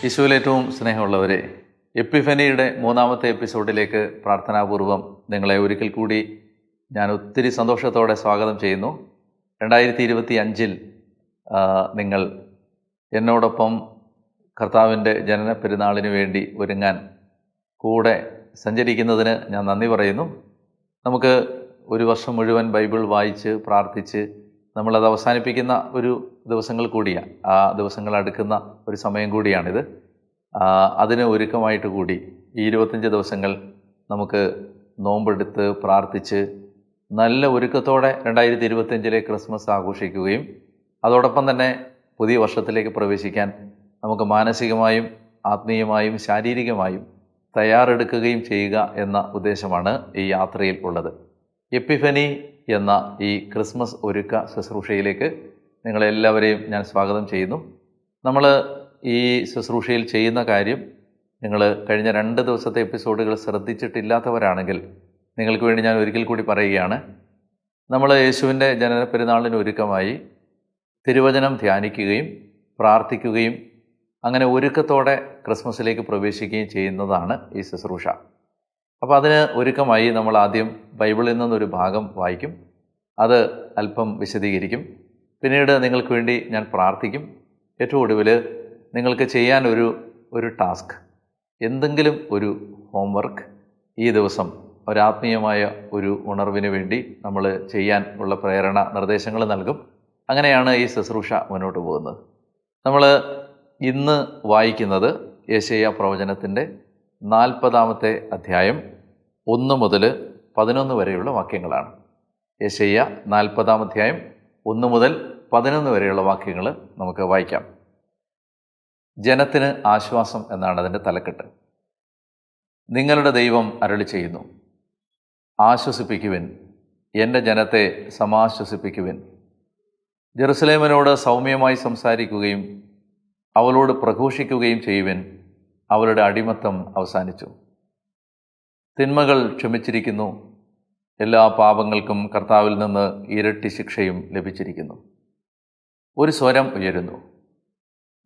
യേശുവിൽ ഏറ്റവും സ്നേഹമുള്ളവരെ, എപ്പിഫനിയുടെ മൂന്നാമത്തെ എപ്പിസോഡിലേക്ക് പ്രാർത്ഥനാപൂർവം നിങ്ങളെ ഒരിക്കൽ കൂടി ഞാൻ ഒത്തിരി സന്തോഷത്തോടെ സ്വാഗതം ചെയ്യുന്നു. 2025 നിങ്ങൾ എന്നോടൊപ്പം കർത്താവിൻ്റെ ജനന പെരുന്നാളിന് വേണ്ടി ഒരുങ്ങാൻ കൂടെ സഞ്ചരിക്കുന്നതിന് ഞാൻ നന്ദി പറയുന്നു. നമുക്ക് ഒരു വർഷം മുഴുവൻ ബൈബിൾ വായിച്ച് പ്രാർത്ഥിച്ച് നമ്മളത് അവസാനിപ്പിക്കുന്ന ഒരു ദിവസങ്ങൾ കൂടിയാണ്. ആ ദിവസങ്ങൾ അടുക്കുന്ന ഒരു സമയം കൂടിയാണിത്. അതിന് ഒരുക്കമായിട്ട് കൂടി ഈ 25 ദിവസങ്ങൾ നമുക്ക് നോമ്പെടുത്ത് പ്രാർത്ഥിച്ച് നല്ല ഒരുക്കത്തോടെ 2025 ക്രിസ്മസ് ആഘോഷിക്കുകയും അതോടൊപ്പം തന്നെ പുതിയ വർഷത്തിലേക്ക് പ്രവേശിക്കാൻ നമുക്ക് മാനസികമായും ആത്മീയമായും ശാരീരികമായും തയ്യാറെടുക്കുകയും ചെയ്യുക എന്ന ഉദ്ദേശമാണ് ഈ യാത്രയിൽ ഉള്ളത്. എപ്പിഫനി എന്ന ഈ ക്രിസ്മസ് ഒരുക്ക ശുശ്രൂഷയിലേക്ക് നിങ്ങളെല്ലാവരെയും ഞാൻ സ്വാഗതം ചെയ്യുന്നു. നമ്മൾ ഈ ശുശ്രൂഷയിൽ ചെയ്യുന്ന കാര്യം നിങ്ങൾ കഴിഞ്ഞ 2 ദിവസത്തെ എപ്പിസോഡുകൾ ശ്രദ്ധിച്ചിട്ടില്ലാത്തവരാണെങ്കിൽ നിങ്ങൾക്ക് വേണ്ടി ഞാൻ ഒരിക്കൽ കൂടി പറയുകയാണ്. നമ്മൾ യേശുവിൻ്റെ ജനന പെരുന്നാളിന് ഒരുക്കമായി തിരുവചനം ധ്യാനിക്കുകയും പ്രാർത്ഥിക്കുകയും അങ്ങനെ ഒരുക്കത്തോടെ ക്രിസ്മസിലേക്ക് പ്രവേശിക്കുകയും ചെയ്യുന്നതാണ് ഈ ശുശ്രൂഷ. അപ്പോൾ അതിന് ഒരുക്കമായി നമ്മൾ ആദ്യം ബൈബിളിൽ നിന്നൊരു ഭാഗം വായിക്കും, അത് അല്പം വിശദീകരിക്കും. പിന്നീട് നിങ്ങൾക്ക് വേണ്ടി ഞാൻ പ്രാർത്ഥിക്കും. ഏറ്റവും ഒടുവിൽ നിങ്ങൾക്ക് ചെയ്യാൻ ഒരു ടാസ്ക്, എന്തെങ്കിലും ഒരു ഹോംവർക്ക് ഈ ദിവസം ഒരാത്മീയമായ ഒരു ഉണർവിന് വേണ്ടി നമ്മൾ ചെയ്യാൻ ഉള്ള പ്രേരണ നിർദ്ദേശങ്ങൾ നൽകും. അങ്ങനെയാണ് ഈ ശുശ്രൂഷ മുന്നോട്ട് പോകുന്നത്. നമ്മൾ ഇന്ന് വായിക്കുന്നത് യെശയ്യാ പ്രവചനത്തിൻ്റെ 40-ാമത്തെ അധ്യായം 1 മുതൽ 11 വരെയുള്ള വാക്യങ്ങളാണ്. യെശയ്യാ 40-ാം അധ്യായം 1 മുതൽ 11 വരെയുള്ള വാക്യങ്ങൾ നമുക്ക് വായിക്കാം. ജനത്തിന് ആശ്വാസം എന്നാണ് അതിൻ്റെ തലക്കെട്ട്. നിങ്ങളുടെ ദൈവം അരുളി ചെയ്യുന്നു, ആശ്വസിപ്പിക്കുവിൻ, എൻ്റെ ജനത്തെ സമാശ്വസിപ്പിക്കുവിൻ. ജെറുസലേമിനോട് സൗമ്യമായി സംസാരിക്കുകയും അവളോട് പ്രഘോഷിക്കുകയും ചെയ്യുവിൻ. അവളുടെ അടിമത്തം അവസാനിച്ചു, തിന്മകൾ ക്ഷമിച്ചിരിക്കുന്നു, എല്ലാ പാപങ്ങൾക്കും കർത്താവിൽ നിന്ന് ഇരട്ടി ശിക്ഷയും ലഭിച്ചിരിക്കുന്നു. ഒരു സ്വരം ഉയരുന്നു,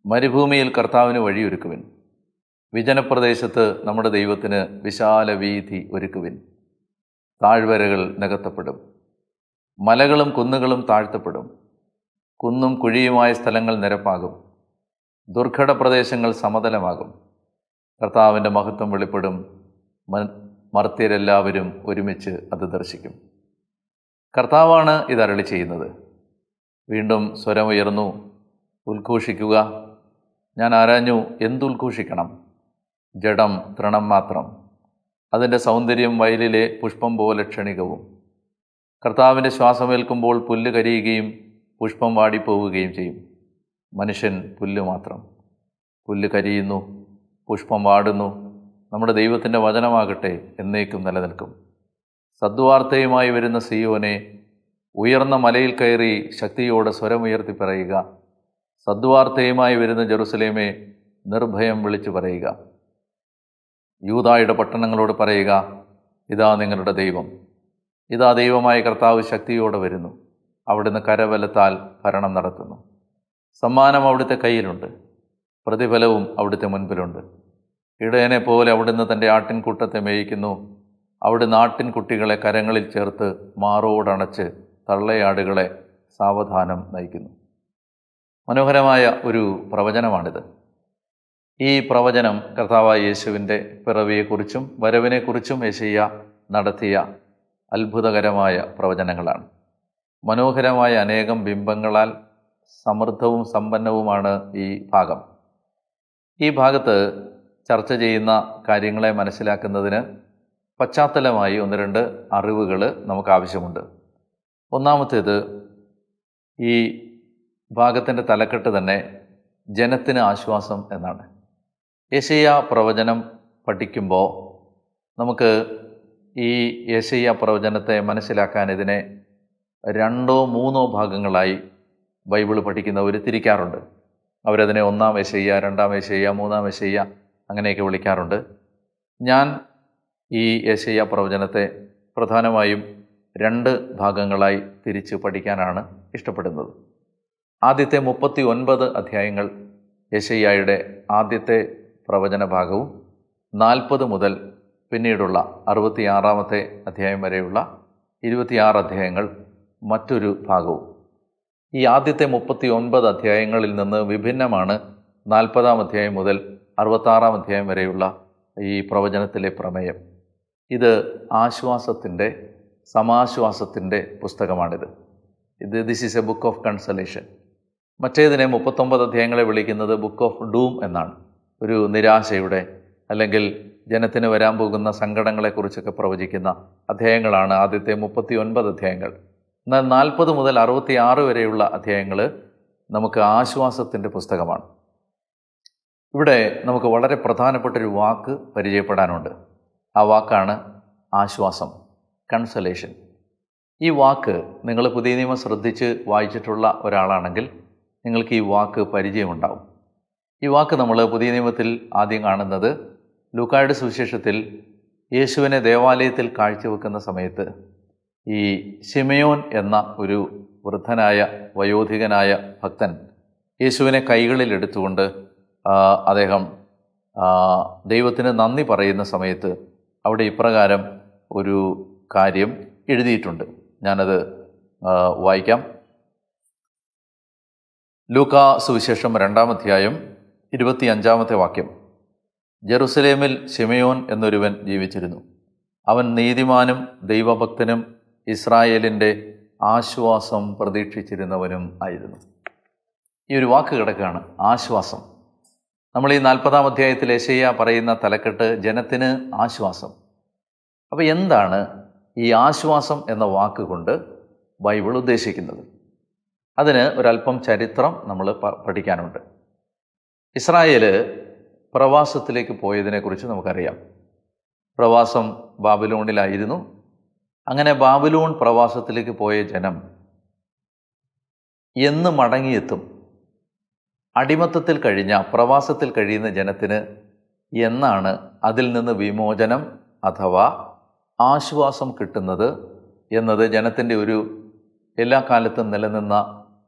മരുഭൂമിയിൽ കർത്താവിന് വഴിയൊരുക്കുവിൻ, വിജനപ്രദേശത്ത് നമ്മുടെ ദൈവത്തിന് വിശാല വീഥി ഒരുക്കുവിൻ. താഴ്വരകൾ നികത്തപ്പെടും, മലകളും കുന്നുകളും താഴ്ത്തപ്പെടും, കുന്നും കുഴിയുമായ സ്ഥലങ്ങൾ നിരപ്പാകും, ദുർഘട പ്രദേശങ്ങൾ സമതലമാകും. കർത്താവിൻ്റെ മഹത്വം വെളിപ്പെടും, മർത്യരെല്ലാവരും ഒരുമിച്ച് അത് ദർശിക്കും. കർത്താവാണ് ഇതരുളി ചെയ്യുന്നത്. വീണ്ടും സ്വരമുയർന്നു, ഉദ്ഘോഷിക്കുക. ഞാൻ ആരാഞ്ഞു, എന്തുദ്ഘോഷിക്കണം? ജഡം തൃണം മാത്രം, അതിൻ്റെ സൗന്ദര്യം വയലിലെ പുഷ്പം പോലെ ക്ഷണികവും. കർത്താവിൻ്റെ ശ്വാസമേൽക്കുമ്പോൾ പുല്ല് കരിയുകയും പുഷ്പം വാടിപ്പോവുകയും ചെയ്യും. മനുഷ്യൻ പുല്ല് മാത്രം, പുല്ല് കരിയുന്നു, പുഷ്പം വാടുന്നു. നമ്മുടെ ദൈവത്തിൻ്റെ വചനമാകട്ടെ എന്നേക്കും നിലനിൽക്കും. സദ്വാർത്തയുമായി വരുന്ന സിയോനെ, ഉയർന്ന മലയിൽ കയറി ശക്തിയോടെ സ്വരമുയർത്തി പറയുക. സദ്വാർത്തയുമായി വരുന്ന ജെറുസലേമേ, നിർഭയം വിളിച്ചു പറയുക. യൂദായുടെ പട്ടണങ്ങളോട് പറയുക, ഇതാ നിങ്ങളുടെ ദൈവം, ഇതാ ദൈവമായ കർത്താവ് ശക്തിയോടെ വരുന്നു. അവിടുന്ന് കരബലത്താൽ ഭരണം നടത്തുന്നു. സമ്മാനം അവിടുത്തെ കയ്യിലുണ്ട്, പ്രതിഫലവും അവിടുത്തെ മുൻപിലുണ്ട്. ഇടയനെ പോലെ അവിടുന്ന് തൻ്റെ ആട്ടിൻകൂട്ടത്തെ മേയിക്കുന്നു. അവിടുന്ന് ആട്ടിൻകുട്ടികളെ കരങ്ങളിൽ ചേർത്ത് മാറോടണച്ച് തള്ളയാടുകളെ സാവധാനം നയിക്കുന്നു. മനോഹരമായ ഒരു പ്രവചനമാണിത്. ഈ പ്രവചനം കർത്താവായ യേശുവിൻ്റെ പിറവിയെക്കുറിച്ചും വരവിനെക്കുറിച്ചും യെശയ്യാ നടത്തിയ അത്ഭുതകരമായ പ്രവചനങ്ങളാണ്. മനോഹരമായ അനേകം ബിംബങ്ങളാൽ സമൃദ്ധവും സമ്പന്നവുമാണ് ഈ ഭാഗം. ഈ ഭാഗത്ത് ചർച്ച ചെയ്യുന്ന കാര്യങ്ങളെ മനസ്സിലാക്കുന്നതിന് പശ്ചാത്തലമായി 1-2 അറിവുകൾ നമുക്ക് ആവശ്യമുണ്ട്. ഒന്നാമത്തേത്, ഈ ഭാഗത്തിൻ്റെ തലക്കെട്ട് തന്നെ ജനത്തിന് ആശ്വാസം എന്നാണ്. യെശയ്യാ പ്രവചനം പഠിക്കുമ്പോൾ നമുക്ക് ഈ യെശയ്യാ പ്രവചനത്തെ മനസ്സിലാക്കാൻ ഇതിനെ 2-3 ഭാഗങ്ങളായി ബൈബിൾ പഠിക്കുന്നവർ തിരിക്കാറുണ്ട്. അവരതിനെ 1-ാം യെശയ്യാ, 2-ാം യെശയ്യാ, 3-ാം യെശയ്യാ അങ്ങനെയൊക്കെ വിളിക്കാറുണ്ട്. ഞാൻ ഈ യെശയ്യാ പ്രവചനത്തെ പ്രധാനമായും 2 ഭാഗങ്ങളായി തിരിച്ച് പഠിക്കാനാണ് ഇഷ്ടപ്പെടുന്നത്. ആദ്യത്തെ 39 അധ്യായങ്ങൾ യെശയ്യായുടെ ആദ്യത്തെ പ്രവചന ഭാഗവും 40 മുതൽ പിന്നീടുള്ള 66 അധ്യായം വരെയുള്ള 26 അധ്യായങ്ങൾ മറ്റൊരു ഭാഗവും. ഈ ആദ്യത്തെ 39 അധ്യായങ്ങളിൽ നിന്ന് വിഭിന്നമാണ് 40 അധ്യായം മുതൽ 66 അധ്യായം വരെയുള്ള ഈ പ്രവചനത്തിലെ പ്രമേയം. ഇത് ആശ്വാസത്തിൻ്റെ, സമാശ്വാസത്തിൻ്റെ പുസ്തകമാണിത്. This is a book of consolation. മറ്റേതിനെ 39 അധ്യായങ്ങളെ വിളിക്കുന്നത് ബുക്ക് ഓഫ് ഡൂം എന്നാണ്. ഒരു നിരാശയുടെ അല്ലെങ്കിൽ ജനത്തിന് വരാൻ പോകുന്ന സങ്കടങ്ങളെക്കുറിച്ചൊക്കെ പ്രവചിക്കുന്ന അധ്യായങ്ങളാണ് ആദ്യത്തെ 39 അധ്യായങ്ങൾ. എന്നാൽ 40 മുതൽ 66 വരെയുള്ള അധ്യായങ്ങൾ നമുക്ക് ആശ്വാസത്തിൻ്റെ പുസ്തകമാണ്. ഇവിടെ നമുക്ക് വളരെ പ്രധാനപ്പെട്ടൊരു വാക്ക് പരിചയപ്പെടാനുണ്ട്. ആ വാക്കാണ് ആശ്വാസം, കൺസലേഷൻ. ഈ വാക്ക് നിങ്ങൾ പുതിയ നിയമം ശ്രദ്ധിച്ച് വായിച്ചിട്ടുള്ള ഒരാളാണെങ്കിൽ നിങ്ങൾക്ക് ഈ വാക്ക് പരിചയമുണ്ടാവും. ഈ വാക്ക് നമ്മൾ പുതിയ നിയമത്തിൽ ആദ്യം കാണുന്നത് ലൂക്കായുടെ സുവിശേഷത്തിൽ യേശുവിനെ ദേവാലയത്തിൽ കാഴ്ചവെക്കുന്ന സമയത്ത് ഈ ശിമയോൻ എന്ന ഒരു വൃദ്ധനായ വയോധികനായ ഭക്തൻ യേശുവിനെ കൈകളിൽ എടുത്തുകൊണ്ട് അദ്ദേഹം ദൈവത്തിന് നന്ദി പറയുന്ന സമയത്ത് അവിടെ ഇപ്രകാരം ഒരു കാര്യം എഴുതിയിട്ടുണ്ട്. ഞാനത് വായിക്കാം. ലൂക്കാ സുവിശേഷം 2-ാം അധ്യായം 25-ാമത്തെ വാക്യം. ജെറുസലേമിൽ ശിമയോൻ എന്നൊരുവൻ ജീവിച്ചിരുന്നു. അവൻ നീതിമാനും ദൈവഭക്തനും ഇസ്രായേലിൻ്റെ ആശ്വാസം പ്രതീക്ഷിച്ചിരുന്നവനും ആയിരുന്നു. ഈ ഒരു വാക്ക് കിടക്കുകയാണ്, ആശ്വാസം. നമ്മൾ ഈ 40-ാം അധ്യായത്തിൽ യെശയ്യാ പറയുന്ന തലക്കെട്ട് ജനത്തിന് ആശ്വാസം. അപ്പോൾ എന്താണ് ഈ ആശ്വാസം എന്ന വാക്കുകൊണ്ട് ബൈബിൾ ഉദ്ദേശിക്കുന്നത്? അതിന് ഒരല്പം ചരിത്രം നമ്മൾ പഠിക്കാനുണ്ട്. ഇസ്രായേൽ പ്രവാസത്തിലേക്ക് പോയതിനെക്കുറിച്ച് നമുക്കറിയാം. പ്രവാസം ബാബിലോണിലായിരുന്നു. അങ്ങനെ ബാബിലോൺ പ്രവാസത്തിലേക്ക് പോയ ജനം എന്ന് മടങ്ങിയെത്തും? അടിമത്തത്തിൽ കഴിഞ്ഞ, പ്രവാസത്തിൽ കഴിയുന്ന ജനത്തിന് എന്നാണ് അതിൽ നിന്ന് വിമോചനം അഥവാ ആശ്വാസം കിട്ടുന്നത് എന്നത് ജനത്തിൻ്റെ ഒരു എല്ലാ കാലത്തും നിലനിന്ന,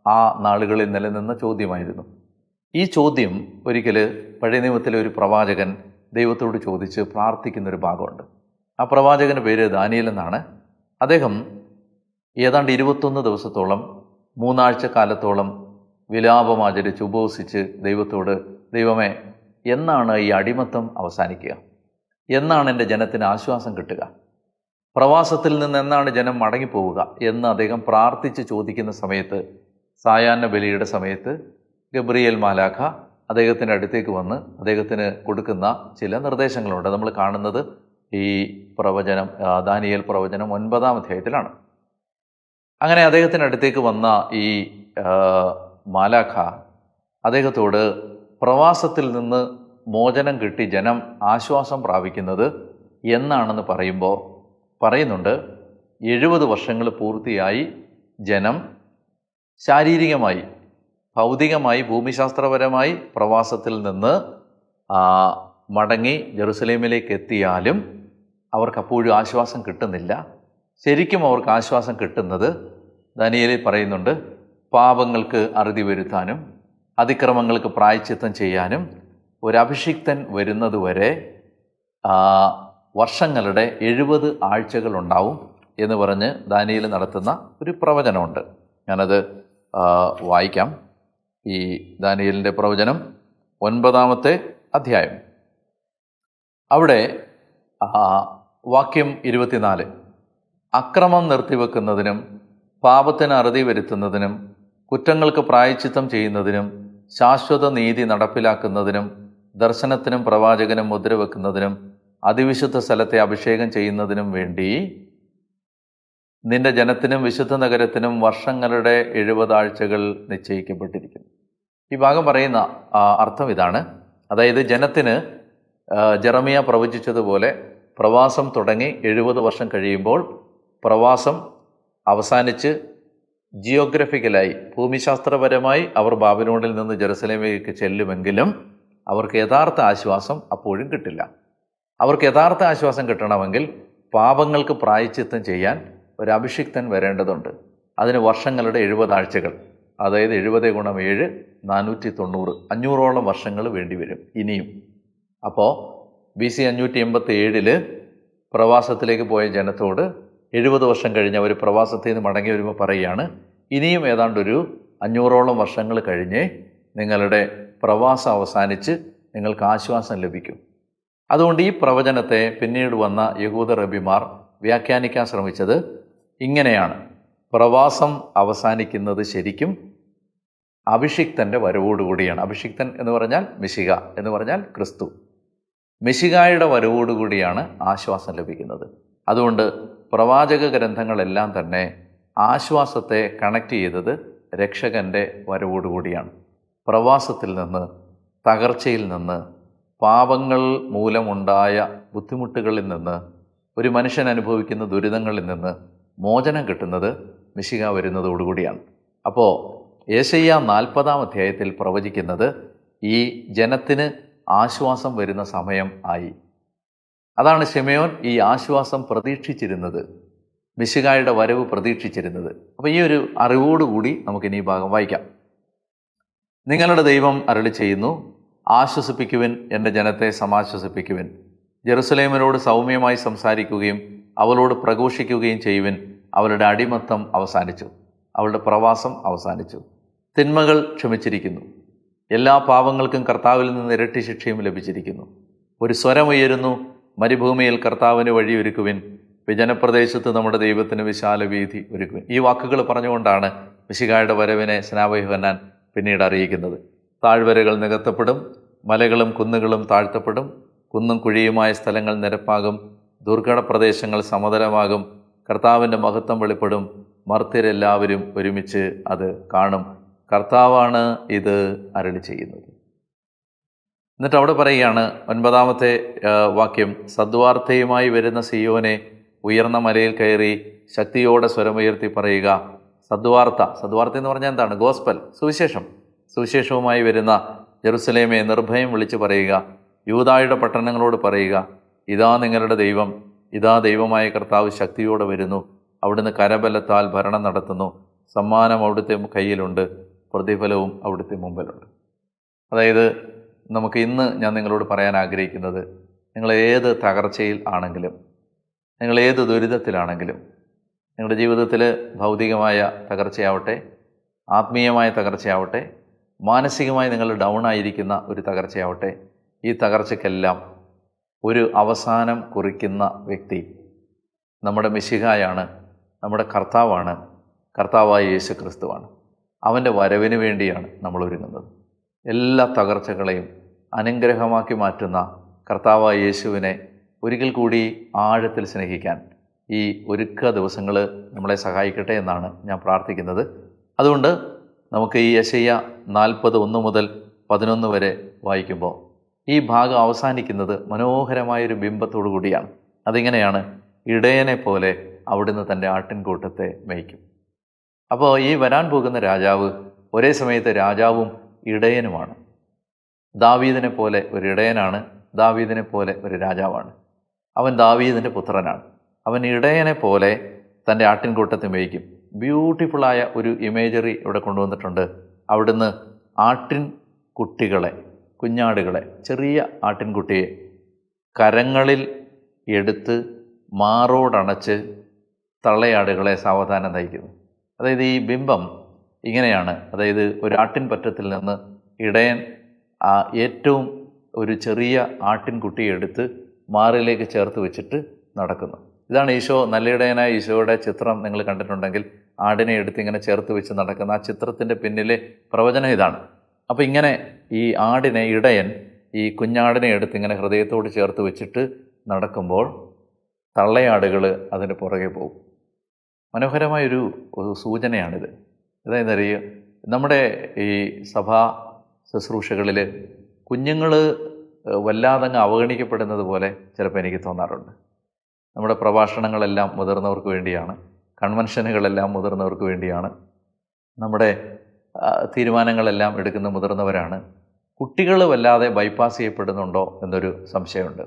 ആ നാളുകളിൽ നിലനിന്ന ചോദ്യമായിരുന്നു. ഈ ചോദ്യം ഒരിക്കൽ പഴയ നിയമത്തിലെ ഒരു പ്രവാചകൻ ദൈവത്തോട് ചോദിച്ച് പ്രാർത്ഥിക്കുന്നൊരു ഭാഗമുണ്ട്. ആ പ്രവാചകൻ്റെ പേര് ദാനിയേൽ എന്നാണ്. അദ്ദേഹം ഏതാണ്ട് 21 ദിവസത്തോളം 3 ആഴ്ച കാലത്തോളം വിലാപമാചരിച്ച് ഉപവസിച്ച് ദൈവത്തോട്, ദൈവമേ, എന്നാണ് ഈ അടിമത്തം അവസാനിക്കുക? എന്നാണ് എൻ്റെ ജനത്തിന് ആശ്വാസം കിട്ടുക? പ്രവാസത്തിൽ നിന്ന് എന്നാണ് ജനം മടങ്ങിപ്പോവുക എന്ന് അദ്ദേഹം പ്രാർത്ഥിച്ച് ചോദിക്കുന്ന സമയത്ത്, സായാഹ്ന ബലിയുടെ സമയത്ത് ഗബ്രിയേൽ മാലാഖ അദ്ദേഹത്തിൻ്റെ അടുത്തേക്ക് വന്ന് അദ്ദേഹത്തിന് കൊടുക്കുന്ന ചില നിർദ്ദേശങ്ങളുണ്ട്. നമ്മൾ കാണുന്നത് ഈ പ്രവചനം, ദാനിയേൽ പ്രവചനം 9-ാം അധ്യായത്തിലാണ്. അങ്ങനെ അദ്ദേഹത്തിൻ്റെ അടുത്തേക്ക് വന്ന ഈ മാലാഖ അദ്ദേഹത്തോട് പ്രവാസത്തിൽ നിന്ന് മോചനം കിട്ടി ജനം ആശ്വാസം പ്രാപിക്കുന്നത് എന്നാണെന്ന് പറയുമ്പോൾ പറയുന്നുണ്ട്, 70 വർഷങ്ങൾ പൂർത്തിയായി ജനം ശാരീരികമായി, ഭൗതികമായി, ഭൂമിശാസ്ത്രപരമായി പ്രവാസത്തിൽ നിന്ന് മടങ്ങി ജെറുസലേമിലേക്ക് എത്തിയാലും അവർക്കപ്പോഴും ആശ്വാസം കിട്ടുന്നില്ല. ശരിക്കും അവർക്ക് ആശ്വാസം കിട്ടുന്നത് ദാനിയേലിൽ പറയുന്നുണ്ട്, പാപങ്ങൾക്ക് അറുതി വരുത്താനും അതിക്രമങ്ങൾക്ക് പ്രായശ്ചിത്തം ചെയ്യാനും ഒരു അഭിഷിക്തൻ വരുന്നതുവരെ വർഷങ്ങളുടെ 70 ആഴ്ചകളുണ്ടാവും എന്ന് പറഞ്ഞ് ദാനിയേൽ നടത്തുന്ന ഒരു പ്രവചനമുണ്ട്. ഞാനത് വായിക്കാം. ഈ ദാനിയേലിൻ്റെ പ്രവചനം 9-ാമത്തെ അധ്യായം. അവിടെ വാക്യം 24, അക്രമം നിർത്തിവെക്കുന്നതിനും പാപത്തിന് അറുതി വരുത്തുന്നതിനും കുറ്റങ്ങൾക്ക് പ്രായശ്ചിത്തം ചെയ്യുന്നതിനും ശാശ്വത നീതി നടപ്പിലാക്കുന്നതിനും ദർശനത്തിനും പ്രവാചകനും മുദ്രവെക്കുന്നതിനും അതിവിശുദ്ധ സ്ഥലത്തെ അഭിഷേകം ചെയ്യുന്നതിനും വേണ്ടി നിന്റെ ജനത്തിനും വിശുദ്ധ നഗരത്തിനും വർഷങ്ങളുടെ 70 ആഴ്ചകൾ നിശ്ചയിക്കപ്പെട്ടിരിക്കുന്നു. ഈ ഭാഗം പറയുന്ന അർത്ഥം ഇതാണ്. അതായത് ജനത്തിന് ജെറമിയ പ്രവചിച്ചതുപോലെ പ്രവാസം തുടങ്ങി 70 വർഷം കഴിയുമ്പോൾ പ്രവാസം അവസാനിച്ച് ജിയോഗ്രഫിക്കലായി, ഭൂമിശാസ്ത്രപരമായി അവർ ബാബിലോണിൽ നിന്ന് ജെറുസലേമിലേക്ക് ചെല്ലുമെങ്കിലും അവർക്ക് യഥാർത്ഥ ആശ്വാസം അപ്പോഴും കിട്ടില്ല. അവർക്ക് യഥാർത്ഥ ആശ്വാസം കിട്ടണമെങ്കിൽ പാപങ്ങൾക്ക് പ്രായശ്ചിത്തം ചെയ്യാൻ ഒരു അഭിഷിക്തൻ വരേണ്ടതുണ്ട്. അതിന് വർഷങ്ങളുടെ 70 ആഴ്ചകൾ. അതായത് 70 ഗുണം 7 490, 500ഓളം വർഷങ്ങൾ വേണ്ടി വരും ഇനിയും. അപ്പോൾ BC 587 പ്രവാസത്തിലേക്ക് പോയ ജനത്തോട് 70 വർഷം കഴിഞ്ഞ് അവർ പ്രവാസത്തിൽ നിന്ന് മടങ്ങി വരുമ്പോൾ പറയുകയാണ്, ഇനിയും ഏതാണ്ടൊരു 500ഓളം വർഷങ്ങൾ കഴിഞ്ഞ് നിങ്ങളുടെ പ്രവാസം അവസാനിച്ച് നിങ്ങൾക്ക് ആശ്വാസം ലഭിക്കും. അതുകൊണ്ട് ഈ പ്രവചനത്തെ പിന്നീട് വന്ന യഹൂദ റബിമാർ വ്യാഖ്യാനിക്കാൻ ശ്രമിച്ചത് ഇങ്ങനെയാണ്: പ്രവാസം അവസാനിക്കുന്നത് ശരിക്കും അഭിഷിക്തൻ്റെ വരവോടുകൂടിയാണ്. അഭിഷിക്തൻ എന്ന് പറഞ്ഞാൽ മിശിഹ, എന്ന് പറഞ്ഞാൽ ക്രിസ്തു. മിശിഹായുടെ വരവോടുകൂടിയാണ് ആശ്വാസം ലഭിക്കുന്നത്. അതുകൊണ്ട് പ്രവാചക ഗ്രന്ഥങ്ങളെല്ലാം തന്നെ ആശ്വാസത്തെ കണക്ട് ചെയ്തത് രക്ഷകൻ്റെ വരവോടുകൂടിയാണ്. പ്രവാസത്തിൽ നിന്ന്, തകർച്ചയിൽ നിന്ന്, പാപങ്ങൾ മൂലമുണ്ടായ ബുദ്ധിമുട്ടുകളിൽ നിന്ന്, ഒരു മനുഷ്യൻ അനുഭവിക്കുന്ന ദുരിതങ്ങളിൽ നിന്ന് മോചനം കിട്ടുന്നത് മിശിഹ വരുന്നതോടുകൂടിയാണ്. അപ്പോൾ യെശയ്യാ 40-ാം അധ്യായത്തിൽ പ്രവചിക്കുന്നത് ഈ ജനത്തിന് ആശ്വാസം വരുന്ന സമയം ആയി. അതാണ് ശിമെയോൻ ഈ ആശ്വാസം പ്രതീക്ഷിച്ചിരുന്നത്, മിശിഹായുടെ വരവ് പ്രതീക്ഷിച്ചിരുന്നത്. അപ്പോൾ ഈ ഒരു അറിവോടുകൂടി നമുക്കിനി ഈ ഭാഗം വായിക്കാം. നിങ്ങളുടെ ദൈവം അരുളി ചെയ്യുന്നു, ആശ്വസിപ്പിക്കുവിൻ, എൻ്റെ ജനത്തെ സമാശ്വസിപ്പിക്കുവിൻ. ജെറുസലേമിനോട് സൗമ്യമായി സംസാരിക്കുകയും അവളോട് പ്രഘോഷിക്കുകയും ചെയ്യുവിൻ. അവളുടെ അടിമത്തം അവസാനിച്ചു, അവളുടെ പ്രവാസം അവസാനിച്ചു. തിന്മകൾ ക്ഷമിച്ചിരിക്കുന്നു, എല്ലാ പാപങ്ങൾക്കും കർത്താവിൽ നിന്ന് ഇരട്ടി ശിക്ഷയും ലഭിച്ചിരിക്കുന്നു. ഒരു സ്വരമുയരുന്നു, മരുഭൂമിയിൽ കർത്താവിന് വഴിയൊരുക്കുവിൻ, വിജനപ്രദേശത്ത് നമ്മുടെ ദൈവത്തിന് വിശാല വീഥി ഒരുക്കുവിൻ. ഈ വാക്കുകൾ പറഞ്ഞുകൊണ്ടാണ് മിശിഹായുടെ വരവിനെ സ്നാപക യോഹന്നാൻ പിന്നീട് അറിയിക്കുന്നത്. താഴ്വരകൾ നികത്തപ്പെടും, മലകളും കുന്നുകളും താഴ്ത്തപ്പെടും, കുന്നും കുഴിയുമായ സ്ഥലങ്ങൾ നിരപ്പാകും, ദുർഘട പ്രദേശങ്ങൾ സമതലമാകും, കർത്താവിൻ്റെ മഹത്വം വെളിപ്പെടും, മർത്യരെല്ലാവരും ഒരുമിച്ച് അത് കാണും. കർത്താവാണ് ഇത് അരുളി ചെയ്യുന്നത്. എന്നിട്ട് അവിടെ പറയുകയാണ് 9-ാമത്തെ വാക്യം, സദ്വാർത്തയുമായി വരുന്ന സിയോനെ, ഉയർന്ന മലയിൽ കയറി ശക്തിയോടെ സ്വരമുയർത്തി പറയുക. സദ്വാർത്ത എന്ന് പറഞ്ഞാൽ എന്താണ്? ഗോസ്പൽ, സുവിശേഷവുമായി വരുന്ന ജെറുസലേമെ, നിർഭയം വിളിച്ചു പറയുക. യൂദായുടെ പട്ടണങ്ങളോട് പറയുക, ഇതാ നിങ്ങളുടെ ദൈവം, ഇതാ ദൈവമായ കർത്താവ് ശക്തിയോടെ വരുന്നു. അവിടുന്ന് കരബലത്താൽ ഭരണം നടത്തുന്നു. സമ്മാനം അവിടുത്തെ കയ്യിലുണ്ട്, പ്രതിഫലവും അവിടുത്തെ മുമ്പിലുണ്ട്. അതായത് നമുക്ക് ഇന്ന് ഞാൻ നിങ്ങളോട് പറയാൻ ആഗ്രഹിക്കുന്നത്, നിങ്ങൾ ഏത് തകർച്ചയിൽ ആണെങ്കിലും, നിങ്ങൾ ഏത് ദുരിതത്തിലാണെങ്കിലും, നിങ്ങളുടെ ജീവിതത്തിൽ ഭൗതികമായ തകർച്ചയാവട്ടെ, ആത്മീയമായ തകർച്ചയാവട്ടെ, മാനസികമായി നിങ്ങൾ ഡൗൺ ആയിരിക്കുന്ന ഒരു തകർച്ചയാവട്ടെ, ഈ തകർച്ചയ്ക്കെല്ലാം ഒരു അവസാനം കുറിക്കുന്ന വ്യക്തി നമ്മുടെ മിശിഹായാണ്, നമ്മുടെ കർത്താവാണ്, കർത്താവായ യേശു ക്രിസ്തുവാണ്. അവൻ്റെ വരവിന് വേണ്ടിയാണ് നമ്മൾ ഒരുങ്ങുന്നത്. എല്ലാ തകർച്ചകളെയും അനുഗ്രഹമാക്കി മാറ്റുന്ന കർത്താവായ യേശുവിനെ ഒരിക്കൽ കൂടി ആഴത്തിൽ സ്നേഹിക്കാൻ ഈ ഒരുക്ക ദിവസങ്ങൾ നമ്മളെ സഹായിക്കട്ടെ എന്നാണ് ഞാൻ പ്രാർത്ഥിക്കുന്നത്. അതുകൊണ്ട് നമുക്ക് ഈ യെശയ്യാ 40:1 മുതൽ 11 വരെ വായിക്കുമ്പോൾ ഈ ഭാഗം അവസാനിക്കുന്നത് മനോഹരമായൊരു ബിംബത്തോടു കൂടിയാണ്. അതിങ്ങനെയാണ്: ഇടയനെ പോലെ അവിടുന്ന് തൻ്റെ ആട്ടിൻകൂട്ടത്തെ മേയ്ക്കും. അപ്പോൾ ഈ വരാൻ പോകുന്ന രാജാവ് ഒരേ സമയത്ത് രാജാവും ഇടയനുമാണ്. ദാവീദിനെ പോലെ ഒരു ഇടയനാണ്, ദാവീദിനെ പോലെ ഒരു രാജാവാണ്. അവൻ ദാവീദിൻ്റെ പുത്രനാണ്. അവൻ ഇടയനെ പോലെ തൻ്റെ ആട്ടിൻകൂട്ടത്തെ മേയ്ക്കും. ബ്യൂട്ടിഫുള്ളായ ഒരു ഇമേജറി ഇവിടെ കൊണ്ടുവന്നിട്ടുണ്ട്. അവിടുന്ന് ആട്ടിൻകുട്ടികളെ, കുഞ്ഞാടുകളെ, ചെറിയ ആട്ടിൻകുട്ടിയെ കരങ്ങളിൽ എടുത്ത് മാറോടണച്ച് തള്ളയാടുകളെ സാവധാനം നയിക്കുന്നു. അതായത് ഈ ബിംബം ഇങ്ങനെയാണ്. അതായത് ഒരു ആട്ടിൻ പറ്റത്തിൽ നിന്ന് ഇടയൻ ഏറ്റവും ഒരു ചെറിയ ആട്ടിൻകുട്ടിയെ എടുത്ത് മാറിലേക്ക് ചേർത്ത് വെച്ചിട്ട് നടക്കുന്നു. ഇതാണ് ഈശോ, നല്ല ഇടയനായ ഈശോയുടെ ചിത്രം നിങ്ങൾ കണ്ടിട്ടുണ്ടെങ്കിൽ ആടിനെ എടുത്ത് ഇങ്ങനെ ചേർത്ത് വെച്ച് നടക്കുന്ന ആ ചിത്രത്തിൻ്റെ പിന്നിലെ പ്രവചനം ഇതാണ്. അപ്പോൾ ഇങ്ങനെ ഈ ആടിനെ, ഇടയൻ ഈ കുഞ്ഞാടിനെ എടുത്ത് ഇങ്ങനെ ഹൃദയത്തോട് ചേർത്ത് വെച്ചിട്ട് നടക്കുമ്പോൾ തള്ളയാടുകൾ അതിന് പുറകെ പോകും. മനോഹരമായൊരു സൂചനയാണിത്. അതായത് അറിയുക, നമ്മുടെ ഈ സഭാ ശുശ്രൂഷകളിൽ കുഞ്ഞുങ്ങൾ വല്ലാതങ്ങ് അവഗണിക്കപ്പെടുന്നത് പോലെ ചിലപ്പോൾ എനിക്ക് തോന്നാറുണ്ട്. നമ്മുടെ പ്രഭാഷണങ്ങളെല്ലാം മുതിർന്നവർക്ക് വേണ്ടിയാണ്, കൺവെൻഷനുകളെല്ലാം മുതിർന്നവർക്ക് വേണ്ടിയാണ്, നമ്മുടെ തീരുമാനങ്ങളെല്ലാം എടുക്കുന്ന മുതിർന്നവരാണ്. കുട്ടികൾ വല്ലാതെ ബൈപ്പാസ് ചെയ്യപ്പെടുന്നുണ്ടോ എന്നൊരു സംശയമുണ്ട്.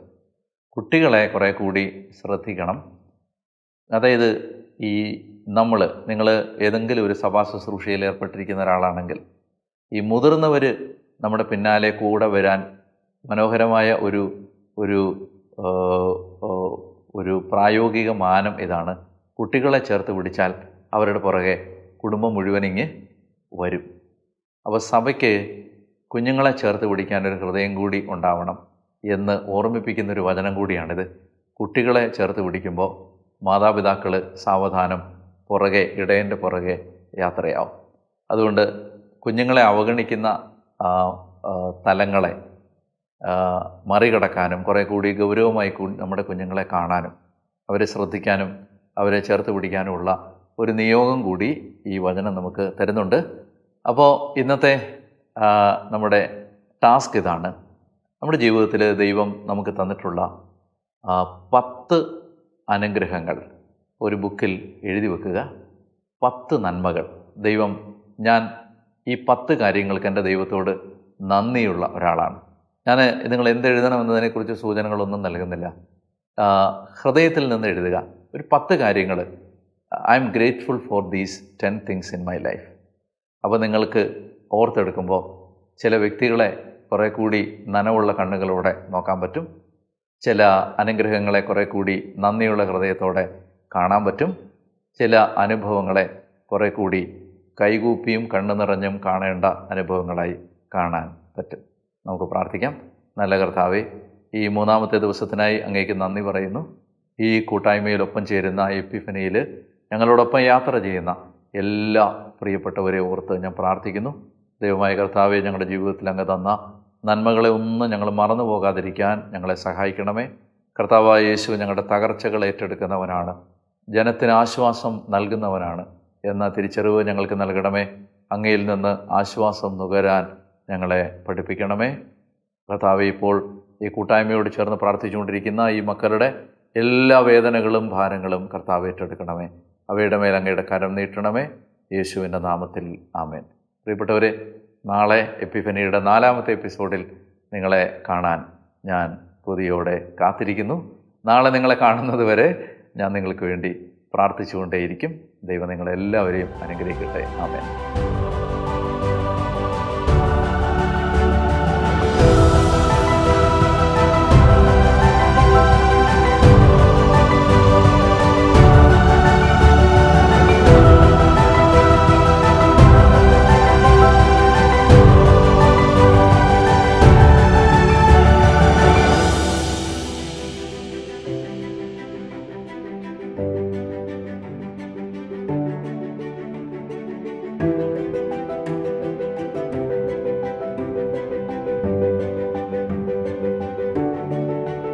കുട്ടികളെ കുറേ കൂടി ശ്രദ്ധിക്കണം. അതായത് ഈ നിങ്ങൾ ഏതെങ്കിലും ഒരു സഭാ ശുശ്രൂഷയിൽ ഏർപ്പെട്ടിരിക്കുന്ന ഒരാളാണെങ്കിൽ ഈ മുതിർന്നവർ നമ്മുടെ പിന്നാലെ കൂടെ വരാൻ മനോഹരമായ ഒരു പ്രായോഗിക മാനം ഇതാണ്. കുട്ടികളെ ചേർത്ത് പിടിച്ചാൽ അവരുടെ പുറകെ കുടുംബം മുഴുവനിങ്ങ് വരും. അപ്പോൾ സഭയ്ക്ക് കുഞ്ഞുങ്ങളെ ചേർത്ത് പിടിക്കാനൊരു ഹൃദയം കൂടി ഉണ്ടാവണം എന്ന് ഓർമ്മിപ്പിക്കുന്നൊരു വചനം കൂടിയാണിത്. കുട്ടികളെ ചേർത്ത് പിടിക്കുമ്പോൾ മാതാപിതാക്കൾ സാവധാനം പുറകെ ഇടയൻ്റെ പുറകെ യാത്രയാവും. അതുകൊണ്ട് കുഞ്ഞുങ്ങളെ അവഗണിക്കുന്ന തലങ്ങളെ മറികടക്കാനും കുറേ കൂടി ഗൗരവമായി നമ്മുടെ കുഞ്ഞുങ്ങളെ കാണാനും അവരെ ശ്രദ്ധിക്കാനും അവരെ ചേർത്ത് പിടിക്കാനുമുള്ള ഒരു നിയോഗം കൂടി ഈ വചനം നമുക്ക് തരുന്നുണ്ട്. അപ്പോൾ ഇന്നത്തെ നമ്മുടെ ടാസ്ക് ഇതാണ്. നമ്മുടെ ജീവിതത്തിൽ ദൈവം നമുക്ക് തന്നിട്ടുള്ള 10 അനുഗ്രഹങ്ങൾ ഒരു ബുക്കിൽ എഴുതി വെക്കുക. 10 നന്മകൾ. ദൈവം, ഞാൻ ഈ 10 കാര്യങ്ങൾക്ക് എൻ്റെ ദൈവത്തോട് നന്ദിയുള്ള ഒരാളാണ്. ഞാൻ നിങ്ങൾ എന്തെഴുതണമെന്നതിനെക്കുറിച്ച് സൂചനകളൊന്നും നൽകുന്നില്ല. ഹൃദയത്തിൽ നിന്ന് എഴുതുക. ഒരു 10 കാര്യങ്ങൾ. I M grateful for these 10 things in my life. അപ്പോൾ നിങ്ങൾക്ക് ഓർത്തെടുക്കുമ്പോൾ ചില വ്യക്തികളെ കുറേ കൂടി നനവുള്ള കണ്ണുകളോടെ നോക്കാൻ പറ്റും. ചില അനുഗ്രഹങ്ങളെ കുറേ കൂടി നന്ദിയുള്ള ഹൃദയത്തോടെ കാണാൻ പറ്റും. ചില അനുഭവങ്ങളെ കുറേ കൂടി കൈകൂപ്പിയും കണ്ണു നിറഞ്ഞും കാണേണ്ട അനുഭവങ്ങളായി കാണാൻ പറ്റും. നമുക്ക് പ്രാർത്ഥിക്കാം. നല്ല കർത്താവേ, ഈ 3-ാമത്തെ ദിവസത്തിനായി അങ്ങേക്ക് നന്ദി പറയുന്നു. ഈ കൂട്ടായ്മയിലൊപ്പം ചേരുന്ന എപ്പിഫനിയിൽ ഞങ്ങളോടൊപ്പം യാത്ര ചെയ്യുന്ന എല്ലാ പ്രിയപ്പെട്ടവരെ ഓർത്ത് ഞാൻ പ്രാർത്ഥിക്കുന്നു. ദൈവമായ കർത്താവെ, ഞങ്ങളുടെ ജീവിതത്തിൽ അങ്ങ് തന്ന നന്മകളെ ഒന്നും ഞങ്ങൾ മറന്നു പോകാതിരിക്കാൻ ഞങ്ങളെ സഹായിക്കണമേ. കർത്താവായ യേശു ഞങ്ങളുടെ തകർച്ചകൾ ഏറ്റെടുക്കുന്നവനാണ്, ജനത്തിന് ആശ്വാസം നൽകുന്നവനാണ് എന്ന തിരിച്ചറിവ് ഞങ്ങൾക്ക് നൽകണമേ. അങ്ങയിൽ നിന്ന് ആശ്വാസം നുകരാൻ ഞങ്ങളെ പഠിപ്പിക്കണമേ. കർത്താവെ, ഇപ്പോൾ ഈ കൂട്ടായ്മയോട് ചേർന്ന് പ്രാർത്ഥിച്ചുകൊണ്ടിരിക്കുന്ന ഈ മക്കളുടെ എല്ലാ വേദനകളും ഭാരങ്ങളും കർത്താവ് ഏറ്റെടുക്കണമേ. അവയുടെ മേൽ അങ്ങയുടെ കരം നീട്ടണമേ. യേശുവിൻ്റെ നാമത്തിൽ ആമേൻ. പ്രിയപ്പെട്ടവരെ, നാളെ എപ്പിഫനിയുടെ 4-ാമത്തെ എപ്പിസോഡിൽ നിങ്ങളെ കാണാൻ ഞാൻ കൊതിയോടെ കാത്തിരിക്കുന്നു. നാളെ നിങ്ങളെ കാണുന്നത് വരെ ഞാൻ നിങ്ങൾക്ക് വേണ്ടി പ്രാർത്ഥിച്ചുകൊണ്ടേയിരിക്കും. ദൈവം നിങ്ങളെല്ലാവരെയും അനുഗ്രഹിക്കട്ടെ. ആമേൻ.